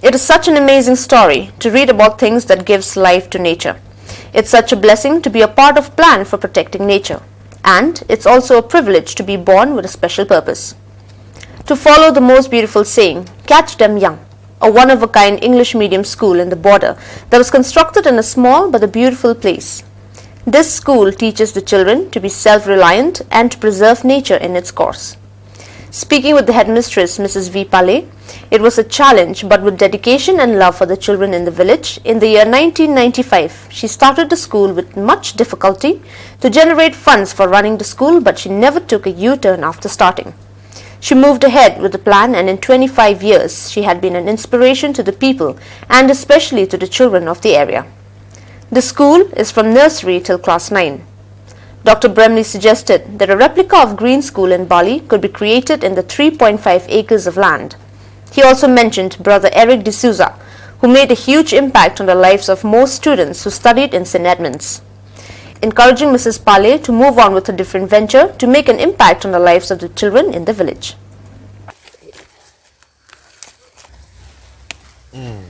It is such an amazing story to read about things that gives life to nature. It's such a blessing to be a part of plan for protecting nature. And it's also a privilege to be born with a special purpose. To follow the most beautiful saying, catch them young, a one-of-a-kind English medium school in the border that was constructed in a small but a beautiful place. This school teaches the children to be self-reliant and to preserve nature in its course. Speaking with the headmistress, Mrs. V. Pale, it was a challenge, but with dedication and love for the children in the village, in the year 1995, she started the school with much difficulty to generate funds for running the school, but she never took a U-turn after starting. She moved ahead with the plan, and in 25 years, she had been an inspiration to the people and especially to the children of the area. The school is from nursery till class 9. Dr. Bremley suggested that a replica of Green School in Bali could be created in the 3.5 acres of land. He also mentioned Brother Eric D'Souza, who made a huge impact on the lives of most students who studied in St. Edmunds, encouraging Mrs. Pale to move on with a different venture to make an impact on the lives of the children in the village. The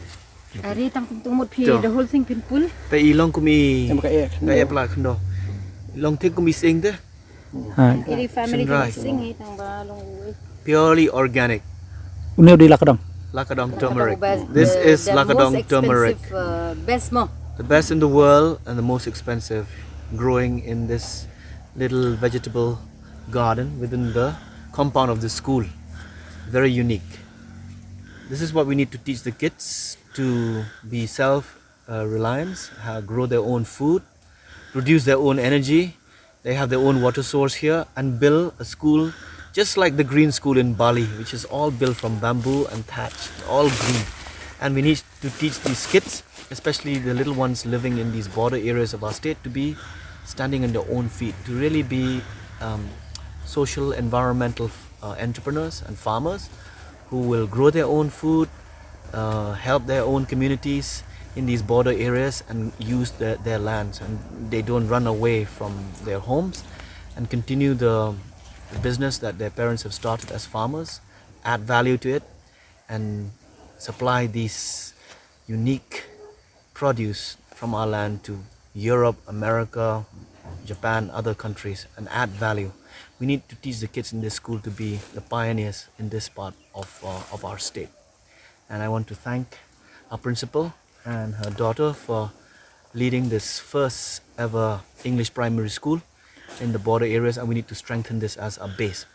whole thing pinpool. Long thing kung mising de. Purely organic. Lakadong turmeric. This is Lakadong turmeric. The best in the world and the most expensive, growing in this little vegetable garden within the compound of the school. Very unique. This is what we need to teach the kids, to be self-reliant, grow their own food, produce their own energy. They have their own water source here, and build a school just like the Green School in Bali, which is all built from bamboo and thatch, all green. And we need to teach these kids, especially the little ones living in these border areas of our state, to be standing on their own feet, to really be social, environmental entrepreneurs and farmers who will grow their own food, help their own communities in these border areas, and use their lands, and they don't run away from their homes, and continue the business that their parents have started as farmers, add value to it, and supply these unique produce from our land to Europe, America, Japan, other countries, and add value. We need to teach the kids in this school to be the pioneers in this part of our state. And I want to thank our principal and her daughter for leading this first ever English primary school in the border areas, and we need to strengthen this as a base.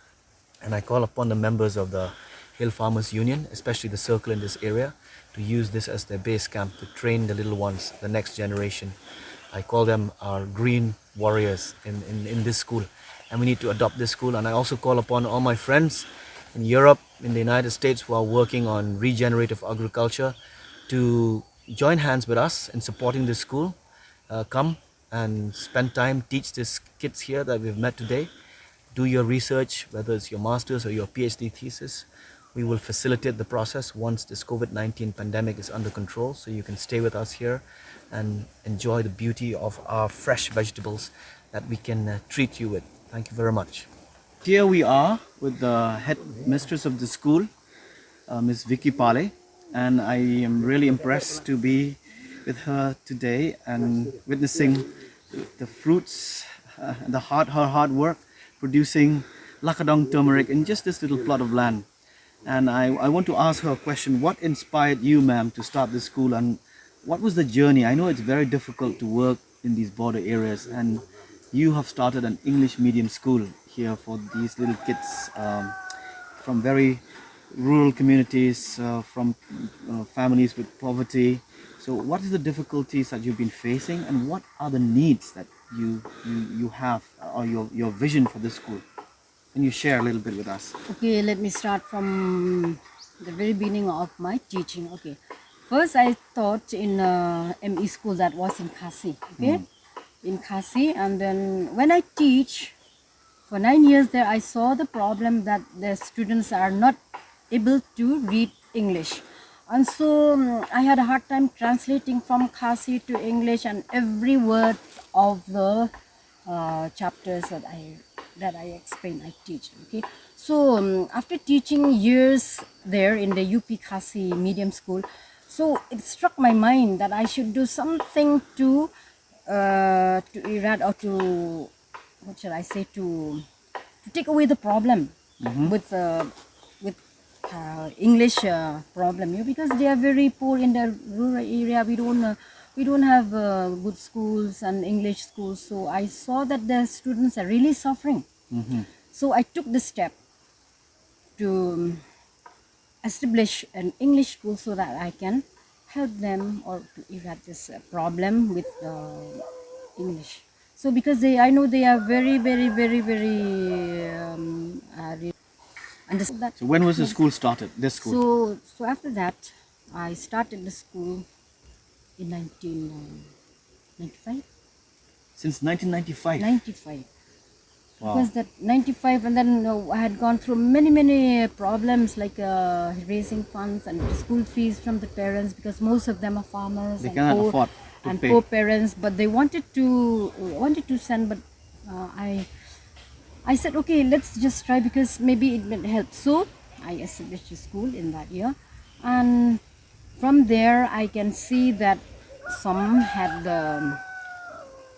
And I call upon the members of the Hill Farmers Union, especially the circle in this area, to use this as their base camp to train the little ones, the next generation. I call them our green warriors in this school, and we need to adopt this school. And I also call upon all my friends in Europe, in the United States, who are working on regenerative agriculture, to join hands with us in supporting this school. Come and spend time, teach these kids here that we've met today. Do your research, whether it's your master's or your PhD thesis. We will facilitate the process once this COVID-19 pandemic is under control, so you can stay with us here and enjoy the beauty of our fresh vegetables that we can treat you with. Thank you very much. Here we are with the head mistress of the school, Ms. Vicky Pale, and I am really impressed to be with her today and witnessing the fruits and her hard work producing Lakadong turmeric in just this little plot of land. And I want to ask her a question. What inspired you, ma'am, to start this school, and what was the journey? I know it's very difficult to work in these border areas, and you have started an English medium school here for these little kids from very rural communities, from families with poverty. So what is the difficulties that you've been facing, and what are the needs that you have, or your vision for this school? Can you share a little bit with us? Okay, let me start from the very beginning of my teaching. Okay, first I taught in ME school that was in Khasi. Okay, in Khasi, and then when I teach for 9 years there, I saw the problem that the students are not able to read English, and so I had a hard time translating from Khasi to English, and every word of the chapters that I explain, I teach. Okay, So after teaching years there in the UP Khasi medium school, so it struck my mind that I should do something to eradicate, or to, what shall I say, to take away the problem with English problem, because they are very poor in the rural area. We don't have good schools and English schools. So I saw that the students are really suffering. So I took the step to establish an English school so that I can help them, or to eradicate this problem with English. So because I know they are very, very, very, very understand that. So when was the school started, this school? So after that, I started the school in 1995. Since 1995? 95. Wow. Because that 95, and then I had gone through many problems, like raising funds and school fees from the parents, because most of them are farmers. They cannot afford to pay. Poor parents, but they wanted to send, but I said, okay, let's just try, because maybe it will help. So I established a school in that year, and from there I can see that some had the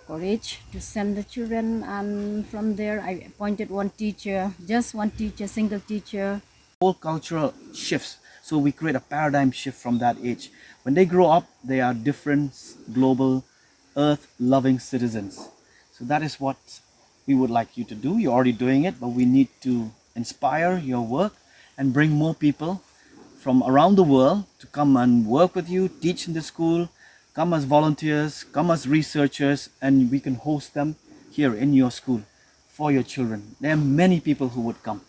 courage to send the children, and from there I appointed one teacher, just one teacher, single teacher. Whole cultural shifts. So we create a paradigm shift from that age. When they grow up, they are different, global, earth-loving citizens. So that is what we would like you to do. You're already doing it, but we need to inspire your work and bring more people from around the world to come and work with you, teach in the school, come as volunteers, come as researchers, and we can host them here in your school for your children. There are many people who would come.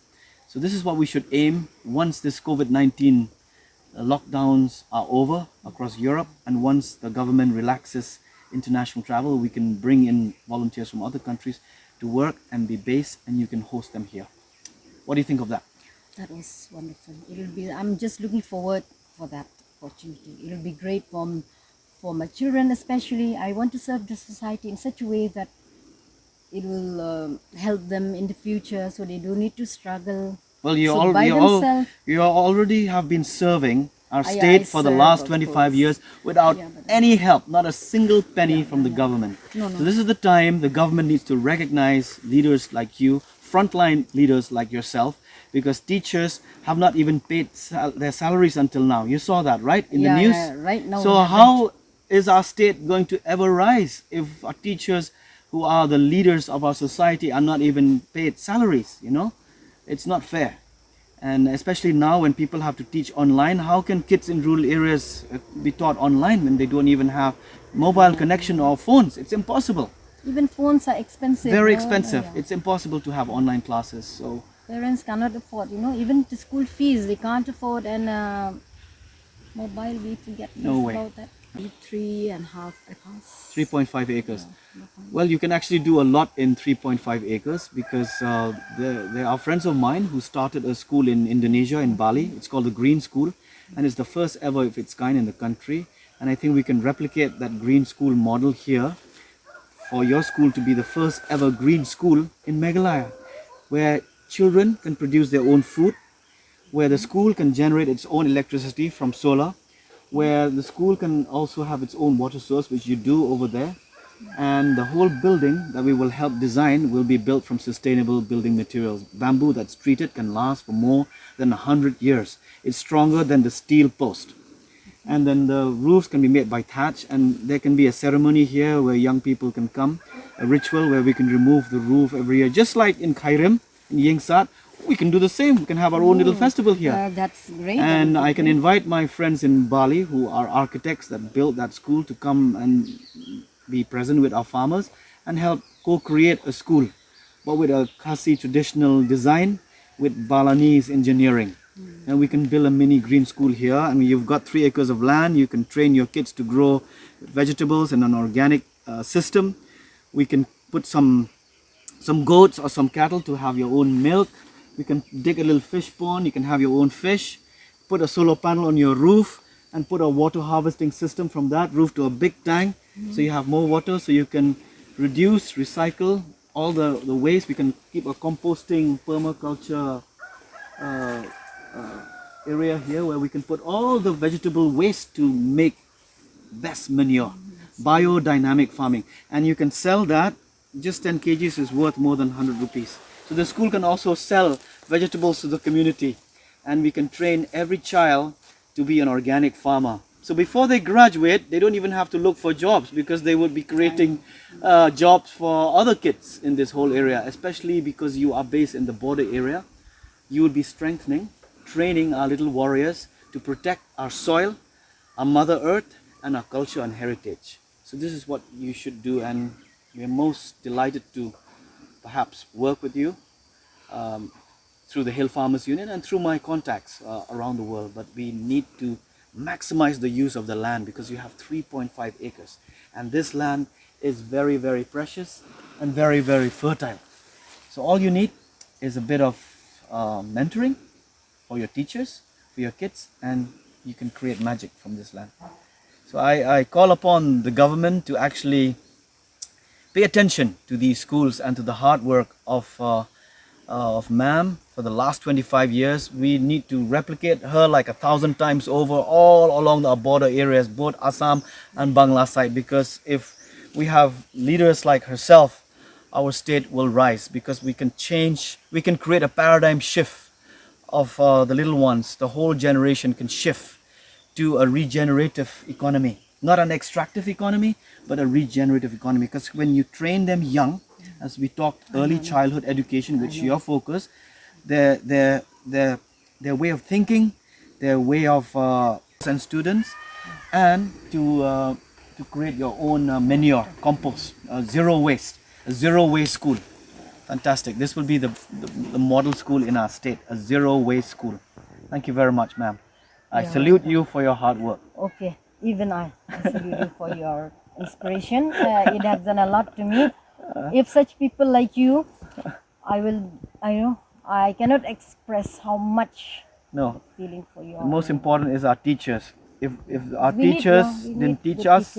So this is what we should aim once this COVID-19 lockdowns are over across Europe, and once the government relaxes international travel, we can bring in volunteers from other countries to work and be based, and you can host them here. What do you think of that? That was wonderful. I'm just looking forward for that opportunity. It will be great for my children especially. I want to serve the society in such a way that it will help them in the future, so they don't need to struggle. Well, you already have been serving our state for the last 25 years without any help, not a single penny from the government. No. So this is the time the government needs to recognize leaders like you, frontline leaders like yourself, because teachers have not even paid their salaries until now. You saw that, right, in the news? Yeah, right now. So how is our state going to ever rise if our teachers, who are the leaders of our society, are not even paid salaries? It's not fair. And especially now when people have to teach online, how can kids in rural areas be taught online when they don't even have mobile connection or phones? It's impossible. Even phones are expensive. Very expensive. It's impossible to have online classes. So parents cannot afford, even the school fees they can't afford, and mobile, we forget about that. 3.5 acres. 3.5 acres. Well, you can actually do a lot in 3.5 acres, because there are friends of mine who started a school in Indonesia, in Bali. It's called the Green School, and it's the first ever of its kind in the country. And I think we can replicate that Green School model here for your school to be the first ever green school in Meghalaya, where children can produce their own food, where the school can generate its own electricity from solar, where the school can also have its own water source, which you do over there. And the whole building that we will help design will be built from sustainable building materials. Bamboo that's treated can last for more than 100 years. It's stronger than the steel post. And then the roofs can be made by thatch, and there can be a ceremony here where young people can come, a ritual where we can remove the roof every year. Just like in Kairim, in Yengsat, we can do the same. We can have our own little festival here. That's great. And I can invite my friends in Bali who are architects that built that school to come and be present with our farmers and help co-create a school, but with a Khasi traditional design with Balinese engineering. And we can build a mini green school here. I mean, you've got 3 acres of land. You can train your kids to grow vegetables in an organic system. We can put some goats or some cattle to have your own milk. We can dig a little fish pond. You can have your own fish. Put a solar panel on your roof and put a water harvesting system from that roof to a big tank. So you have more water, so you can reduce, recycle all the waste. We can keep a composting permaculture uh, area here where we can put all the vegetable waste to make best manure, biodynamic farming, and you can sell that. Just 10 kgs is worth more than 100 rupees. So the school can also sell vegetables to the community, and we can train every child to be an organic farmer. So before they graduate, they don't even have to look for jobs, because they would be creating jobs for other kids in this whole area, especially because you are based in the border area. You would be strengthening, training our little warriors to protect our soil, our Mother Earth, and our culture and heritage. So this is what you should do, and we are most delighted to perhaps work with you through the Hill Farmers Union and through my contacts around the world. But we need to maximize the use of the land, because you have 3.5 acres, and this land is very, very precious and very, very fertile. So all you need is a bit of mentoring for your teachers, for your kids, and you can create magic from this land. So I call upon the government to actually pay attention to these schools and to the hard work of ma'am for the last 25 years. We need to replicate her like 1,000 times over all along our border areas, both Assam and Bangla side, because if we have leaders like herself, our state will rise, because we can change, we can create a paradigm shift of the little ones. The whole generation can shift to a regenerative economy, not an extractive economy, but a regenerative economy. Because when you train them young, as we talked, early childhood education, which your focus, their way of thinking, their way of and students, and to create your own manure, compost, zero waste, a zero waste school. Fantastic. This will be the model school in our state, a zero waste school. Thank you very much, ma'am. I salute you for your hard work. Okay, even I salute you for your inspiration. It has done a lot to me. If such people like you, I cannot express how much feeling for you. The most important is our teachers. If our teachers didn't teach us,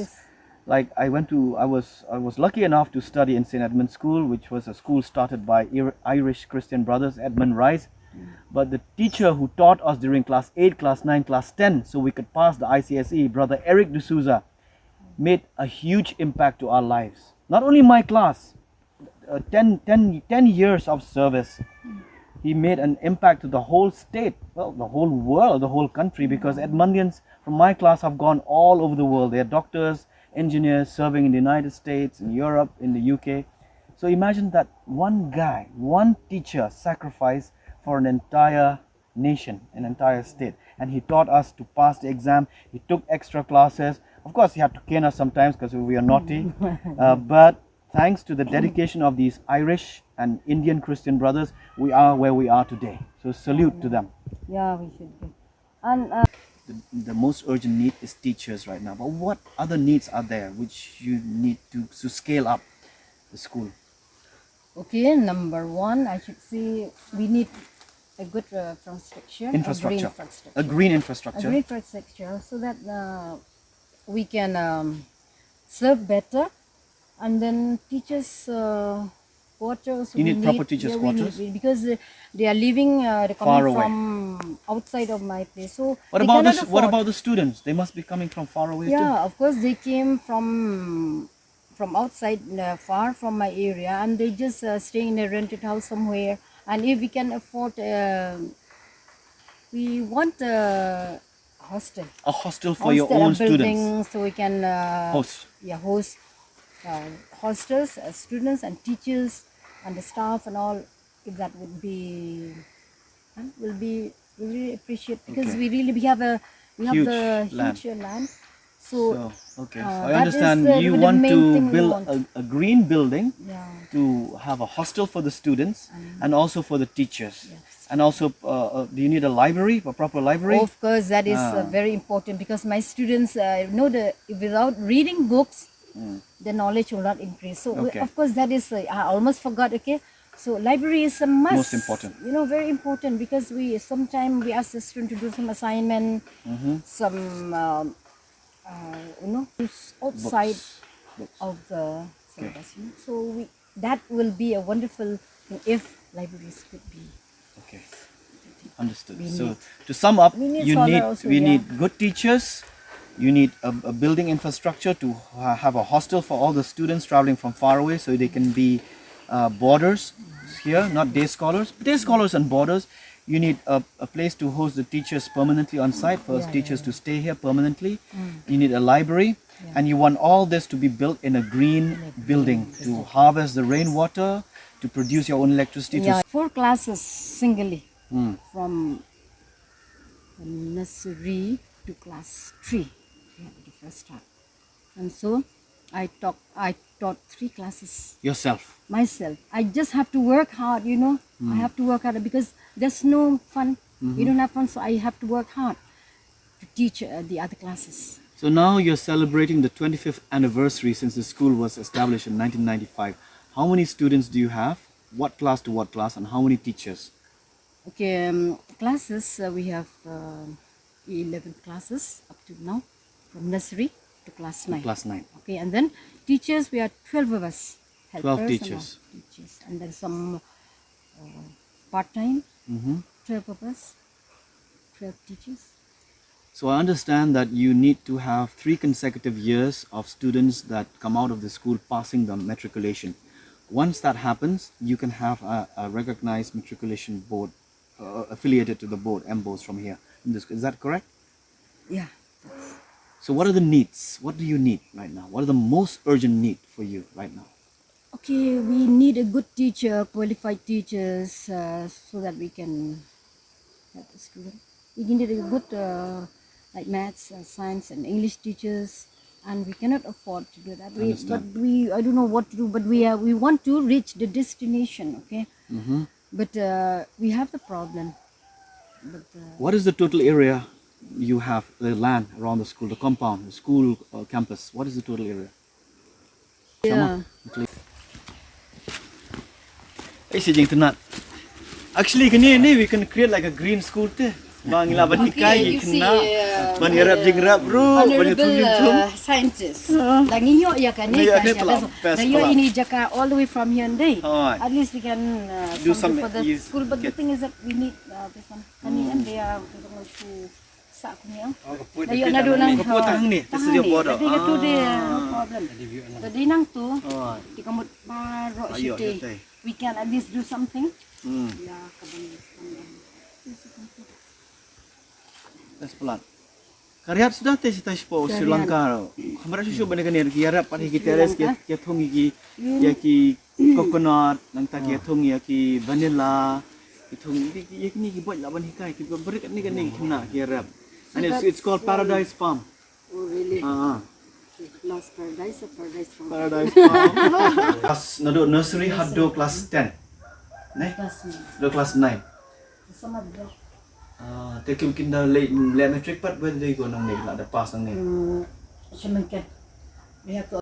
like I was lucky enough to study in St. Edmund's School, which was a school started by Irish Christian brothers, Edmund Rice. But the teacher who taught us during class 8, class 9, class 10, so we could pass the ICSE, Brother Eric D'Souza, made a huge impact to our lives. Not only my class, 10 years of service, he made an impact to the whole state, well, the whole world, the whole country, because Edmundians from my class have gone all over the world. They are doctors, engineers serving in the United States, in Europe, in the UK. So imagine that one guy, one teacher sacrificed for an entire nation, an entire state. And he taught us to pass the exam. He took extra classes. Of course, he had to cane us sometimes because we are naughty. But thanks to the dedication of these Irish and Indian Christian brothers, we are where we are today. So salute to them. Yeah, we should be. And the most urgent need is teachers right now. But what other needs are there which you need to scale up the school? Okay, number one, I should say we need a good infrastructure. A green infrastructure. A green infrastructure, so that we can serve better. And then teachers' quarters. You need proper teachers' quarters? Because they are living, they're coming from outside of my place. So what about the students? They must be coming from far away too. Yeah, of course they came from outside, far from my area, and they just stay in a rented house somewhere. And if we can afford, we want a hostel. A hostel for your own students. So we can host hostels, students and teachers and the staff and all. If that would be, will be really appreciate, because we have the huge land. So I understand you want to build a green building to have a hostel for the students and also for the teachers. Yes. And also, do you need a library, a proper library? Of course, that is very important, because my students know that without reading books, the knowledge will not increase. So of course, that is I almost forgot. Okay, so library is a must. Most important. Very important, because sometimes we ask the student to do some assignment, some outside books. of the syllabus. So that will be a wonderful thing if libraries could be. Okay. Understood. We So need- to sum up, we need you solar need also, we yeah. need good teachers. You need a building infrastructure to have a hostel for all the students traveling from far away, so they can be boarders here, not day scholars. Day scholars and boarders. You need a place to host the teachers permanently on site for teachers to stay here permanently. You need a library, and you want all this to be built in a green building to harvest the rainwater, to produce your own electricity. Yeah, 4 classes singly Hmm. from nursery to class 3. Yeah, the first start. And so I taught 3 classes Yourself. myself. I just have to work hard, you know. I have to work hard because there's no fun. You don't have fun, so I have to work hard to teach the other classes. So now you're celebrating the 25th anniversary since the school was established in 1995. How many students do you have? What class to what class, and how many teachers? Okay, classes, we have 11 classes up to now, from nursery to class 9. Class 9. Okay, and then teachers, we are 12 of us. 12 helpers teachers. And all teachers. And then some part-time, Mm-hmm. 12 of us, 12 teachers. So I understand that you need to have 3 consecutive years of students that come out of the school passing the matriculation. Once that happens, you can have a recognized matriculation board affiliated to the board, MBOS from here. Is that correct? Yeah. So what are the needs? What do you need right now? What are the most urgent need for you right now? Okay, we need a good teacher, qualified teachers, so that we can help the student. We need a good like maths, science, and English teachers, and we cannot afford to do that. I don't know what to do, but we want to reach the destination. Okay, but we have the problem. But What is the total area you have, the land around the school, the compound, the school campus? What is the total area? yeah. Actually, ni we can create like a green school teh. Bang ila ban hikai you kena. see, Ban yarap jing rap bro. Ban Honorable scientists. Lagi nyo ya kan ni Yeah, kan ni ya telah kan. best Dayo pula. ini jaka all the way from here and there. Alright. At least we can Do some some for the use- school. But the get- thing is that we need this one. Honey and they are going to sak niya. kaput Dayo na do lang. Kaput tahang ni. This is your border. Tapi itu dia no problem. Tadi nang tu Alright. di kamut baro Ayo, siti. yatay. We can at least do something. Hmm. Ya kabang. That's pelan. Kariat sudah teh kita po Sri Lanka. Kamera susu benda kan ki yarap pada ki teres ki thong ki ya ki coconut nang ta ki thong ya ki vanilla ki thong ya ki ni ki buat laban hikai ki berik ni kan ni kena ki yarap. And it's called Paradise Farm. Oh really? Lost paradise or paradise from Paradise Farm. Class nado nursery haddo class 10. Ne? class Do class 9. sama dia. Tapi mungkin dah late metric part whether they go nang ni lah dah pass nang ni. Semangkan. Dia tu.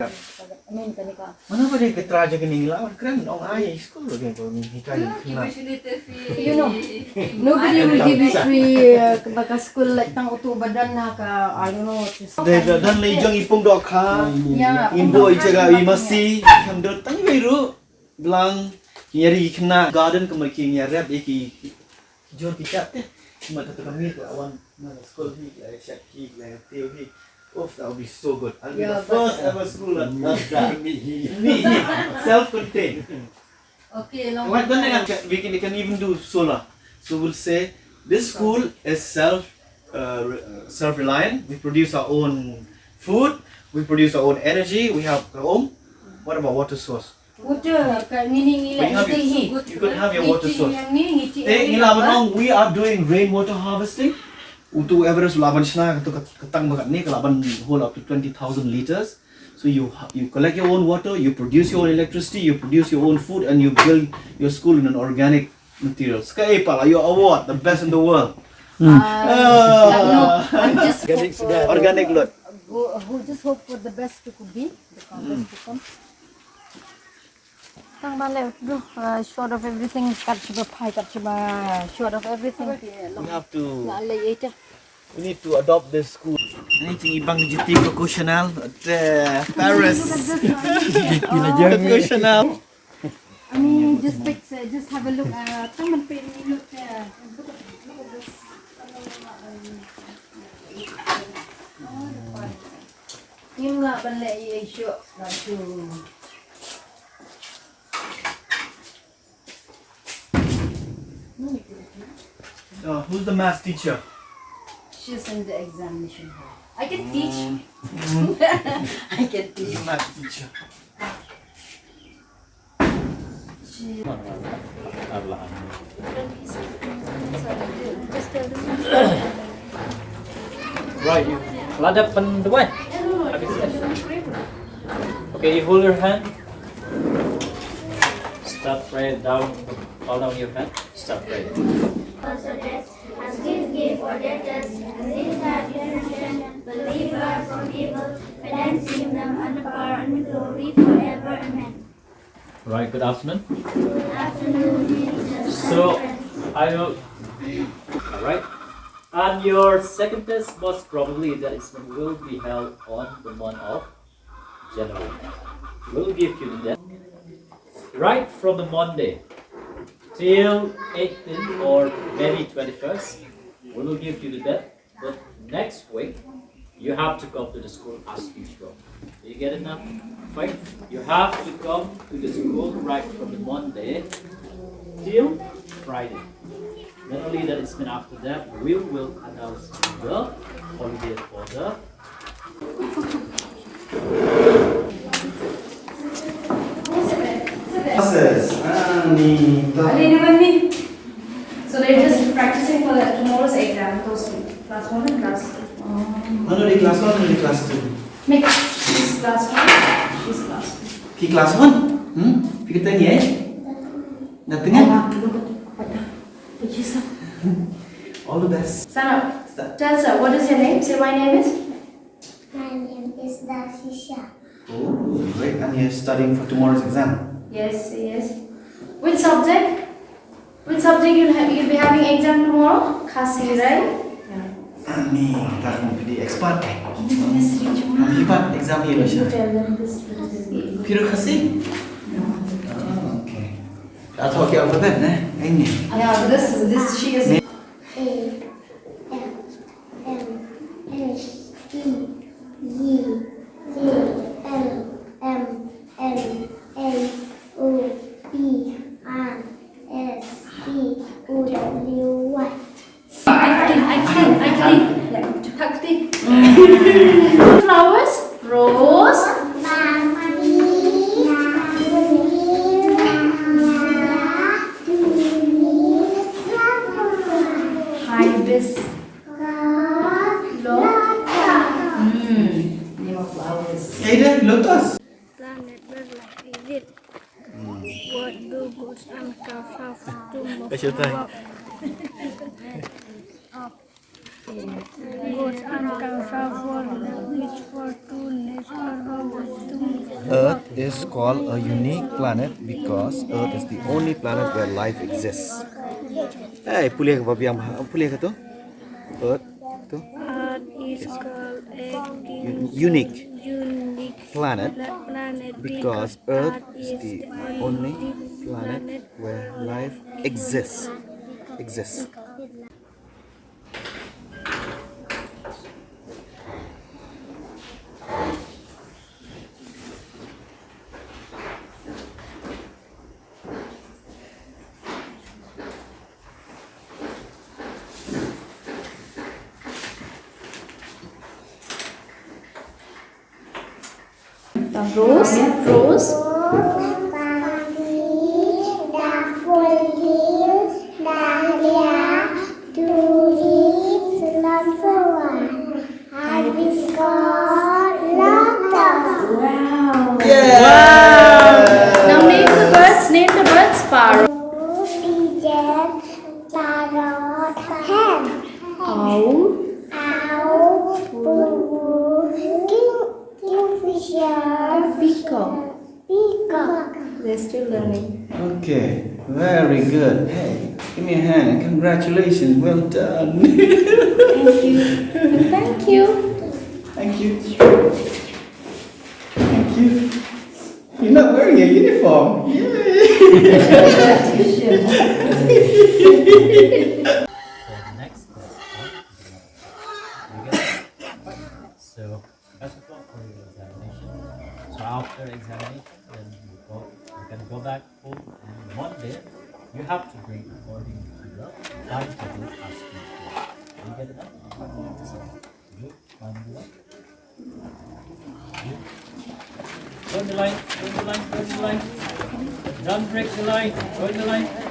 Amin kan ka. Mana pada ke teraja ke ni lah keren orang ayah school lagi ko ni hikai kena. You know, nobody will give you free ke school like tang utu badan na ka. I don't know what to say. Dan lejong ipung dok ha. Ya. Imbo ijaga i masih kam dot tang biru belang nyari kena garden kemakin nyarap iki jor kita teh cuma kata kami tu awan mana school ni Shaki Teo ni. Oh, that would be so good. I'll be the first ever school that does that. Me, self-contained. Okay, long. What then we can even do solar. So we'll say this school is self-reliant. We produce our own food. We produce our own energy. We have our own. What about water source? Water ka ngini You could have your water source. We are doing rainwater harvesting. Untuk average laban sana ketang bakat ni kelaban hold up to 20,000 liters. So you collect your own water, you produce your own electricity, you produce your own food, and you build your school in an organic material. Sekali pala your award, the best in the world. No, I'm just Organic lot. who just hope for the best to be the best to come. Tang bale bro, short of everything, kat cuba pie, kat cuba short of everything. We have to. Lalai itu. We need to adopt this school. Ini cing ibang jiti Coco Chanel, Paris. Coco Chanel. I mean, just have a look. Come and pay me look. Look at Meghalaya ASHA. Who's the math teacher? She's in the examination hall. I can teach. I can teach. Math teacher. Right, you land up on the way. Okay, you hold your hand. Start praying down, hold down your hand. Start praying. Also that as this gift for debtors, and this that generation, believer from evil, financing them under power and glory forever. Amen. Right, good afternoon. Afternoon, Jesus. So, I will. Alright. And your second test, most probably, that is will be held on the month of January. We'll give you the date. Right from the Monday till 18th or maybe 21st, we will give you the date. But next week, you have to come to the school as usual. Do you get it now? Fine. You have to come to the school right from the Monday till Friday. Not only that, it's been after that, we will announce the holiday for the So they're just practicing for tomorrow's exam, those two, class 1 and class 2. Mana di class 1 dan di class 2? Mix. She's class 1, she's class 2. Pi class 1? Pi kita ni Nothing All the best. Stand up. Start. Tell sir, what is your name? Say my name is? My name is Dasisha. Oh, great. And you're studying for tomorrow's exam. Yes, yes. Which subject? Which subject you'll be having exam tomorrow? Khasi, right? Ani, tak mau jadi expert. Hebat exam ni Rasha. Kira kasih? Okay. Atau ke alfabet ini. Yeah, this she is. A M S T E J L M N A O P R S T U W Y. Takti. Flowers. Rose. Hibiscus. Name of flowers. Ada lotus. Planet where life is it. What do goes and cows have to move Kasih Goats and cows have for which for two legs or always to move. Earth is called a unique planet because Earth is the only planet where life exists. Pulih ke babi yang pulih ke tu? Earth tu. Earth is called a Unique unique planet planet because Earth is the only planet where life exists. Rose. Rose. Wow. Yeah. Wow. Now name the birds. Name the birds. Sparrow. Owl. Peacock. They're still learning. Okay, very good. Hey, give me a hand and congratulations. Well done. Thank you. Thank you. Thank you. Thank you. You're not wearing a uniform. Yay. next. So best of luck for your examination. So after examination, then you can go back home, and Monday you have to bring according to the timetable asking for. You get it done? So you find the line. Join the line, join the line, join the line. Don't break the line, join the line.